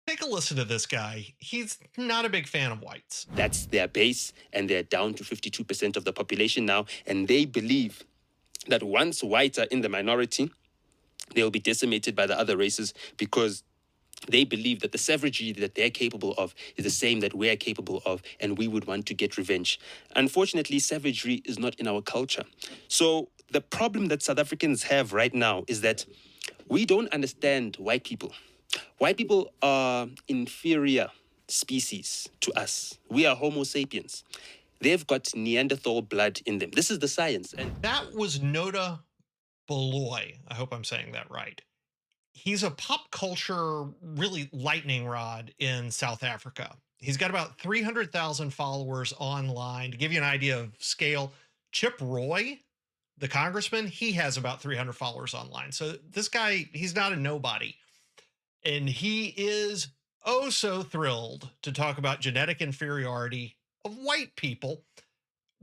Take a listen to this guy. He's not a big fan of whites. That's their base, and they're down to 52% of the population now. And they believe that once whites are in the minority, they'll be decimated by the other races because they believe that the savagery that they're capable of is the same that we're capable of, and we would want to get revenge. Unfortunately, savagery is not in our culture. So the problem that South Africans have right now is that we don't understand white people. White people are inferior species to us. We are Homo sapiens. They've got Neanderthal blood in them. This is the science. And That was Noda Beloy. I hope I'm saying that right. He's a pop culture, really lightning rod in South Africa. He's got about 300,000 followers online. To give you an idea of scale, Chip Roy, the congressman, he has about 300 followers online. So this guy, he's not a nobody. And he is oh so thrilled to talk about genetic inferiority of white people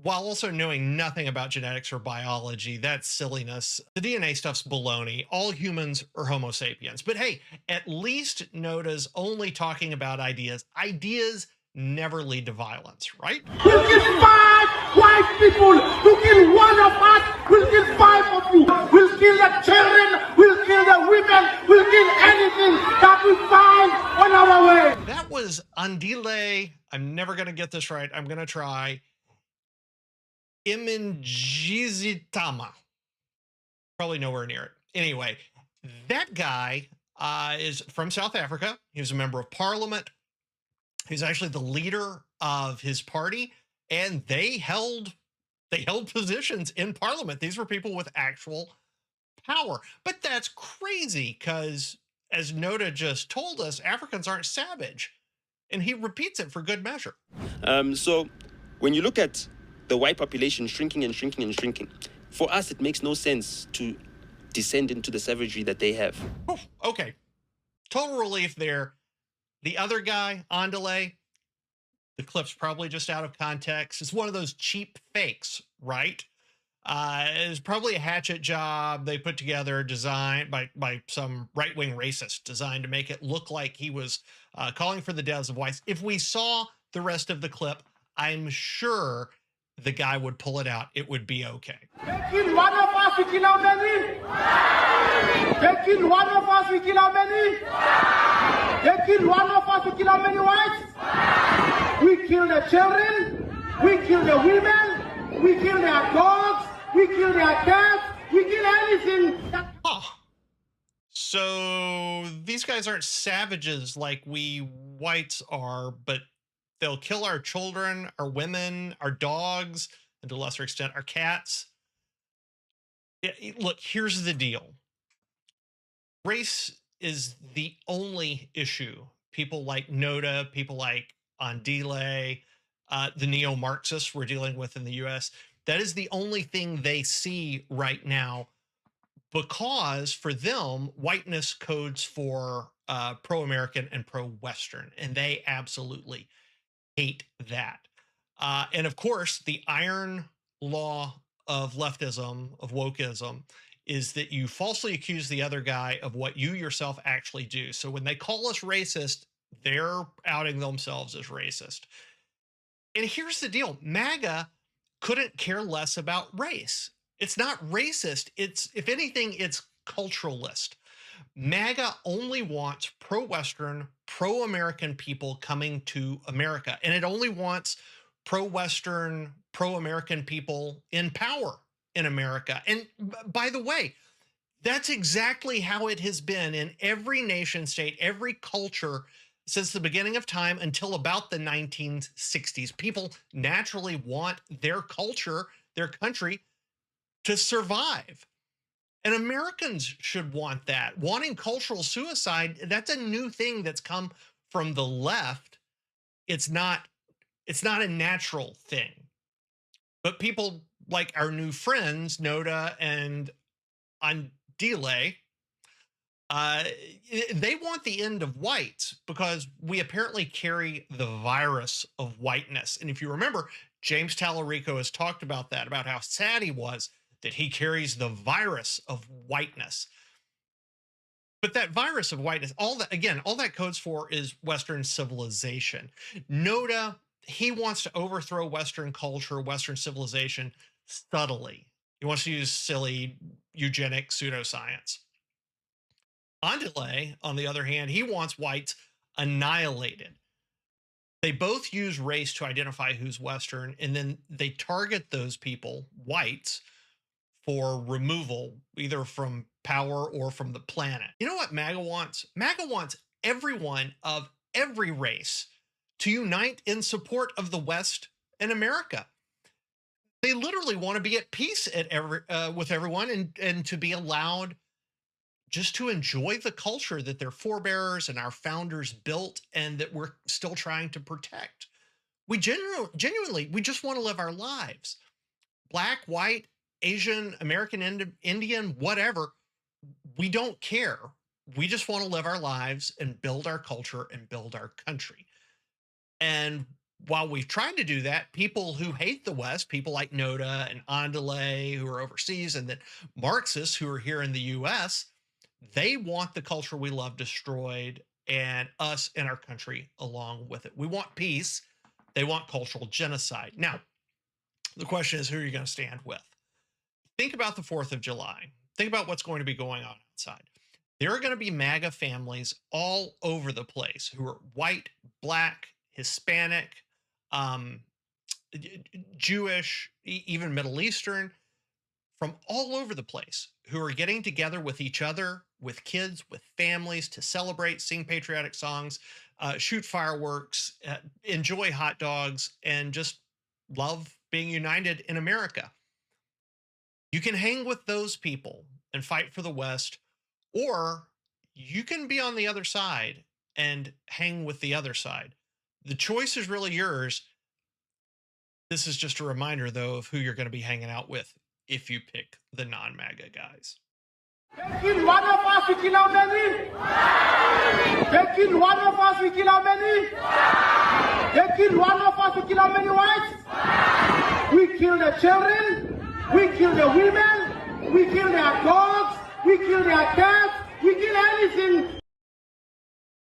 while also knowing nothing about genetics or biology. That's silliness. The DNA stuff's baloney. All humans are Homo sapiens. But hey, at least Noda's only talking about ideas. Ideas never lead to violence, right? We'll kill five white people. To kill one of us, we'll kill five of you. We'll kill the children. We'll kill the women. We'll kill anything that we find on our way. That was Andile. I'm never going to get this right. I'm going to try. Imingizitama. Probably nowhere near it. Anyway, that guy is from South Africa. He was a member of parliament. He's actually the leader of his party, and they held positions in parliament. These were people with actual power. But that's crazy because, as Noda just told us, Africans aren't savage. And he repeats it for good measure. So when you look at the white population shrinking and shrinking and shrinking, for us, it makes no sense to descend into the savagery that they have. Okay. Total relief there. The other guy, Andale, the clip's probably just out of context. It's one of those cheap fakes, right? It's probably a hatchet job they put together, designed by some right-wing racist, designed to make it look like he was calling for the deaths of whites. If we saw the rest of the clip, I'm sure the guy would pull it out. It would be okay. They kill one of us, we kill how many? They kill one of us, we kill how many? They kill one of us, we kill how many whites? We kill the children, we kill the women, we kill their dogs, we kill their cats, we kill anything. So these guys aren't savages like we whites are, but they'll kill our children, our women, our dogs, and to a lesser extent, our cats. Look, here's the deal. Race is the only issue people like Noda, people like Andile, the neo-Marxists we're dealing with in the US, that is the only thing they see right now, because for them, whiteness codes for pro-American and pro-Western, and they absolutely hate that. And of course, the iron law of leftism, of wokeism, is that you falsely accuse the other guy of what you yourself actually do. So when they call us racist, they're outing themselves as racist. And here's the deal. MAGA couldn't care less about race. It's not racist. It's, if anything, it's culturalist. MAGA only wants pro-Western, pro-American people coming to America. And it only wants pro-Western, pro-American people in power in America. And by the way, that's exactly how it has been in every nation state, every culture since the beginning of time until about the 1960s. People naturally want their culture, their country, to survive. And Americans should want that. Wanting cultural suicide, that's a new thing that's come from the left. It's not a natural thing. But people like our new friends, Noda and Andile, they want the end of whites because we apparently carry the virus of whiteness. And if you remember, James Tallarico has talked about that, about how sad he was that he carries the virus of whiteness. But that virus of whiteness, all that codes for is Western civilization. Noda, he wants to overthrow Western culture, Western civilization subtly. He wants to use silly eugenic pseudoscience. Andile, on the other hand, he wants whites annihilated. They both use race to identify who's Western, and then they target those people, whites, for removal, either from power or from the planet. You know what MAGA wants? MAGA wants everyone of every race to unite in support of the West and America. They literally want to be at peace with everyone and to be allowed just to enjoy the culture that their forebears and our founders built and that we're still trying to protect. We genuinely, we just want to live our lives. Black, white, Asian, American, Indian, whatever, we don't care. We just want to live our lives and build our culture and build our country. And while we've tried to do that, people who hate the West, people like Noda and Andile who are overseas, and then Marxists who are here in the US, they want the culture we love destroyed and us and our country along with it. We want peace. They want cultural genocide. Now, the question is, who are you going to stand with? Think about the 4th of July. Think about what's going to be going on outside. There are going to be MAGA families all over the place who are white, black, Hispanic, Jewish, even Middle Eastern, from all over the place, who are getting together with each other, with kids, with families to celebrate, sing patriotic songs, shoot fireworks, enjoy hot dogs, and just love being united in America. You can hang with those people and fight for the West, or you can be on the other side and hang with the other side. The choice is really yours. This is just a reminder, though, of who you're going to be hanging out with if you pick the non-MAGA guys. They kill one of us, we kill how many? They kill one of us, we kill how many? They kill one of us, we kill how many whites? We kill the children, we kill the women, we kill their dogs, we kill their cats, we kill anything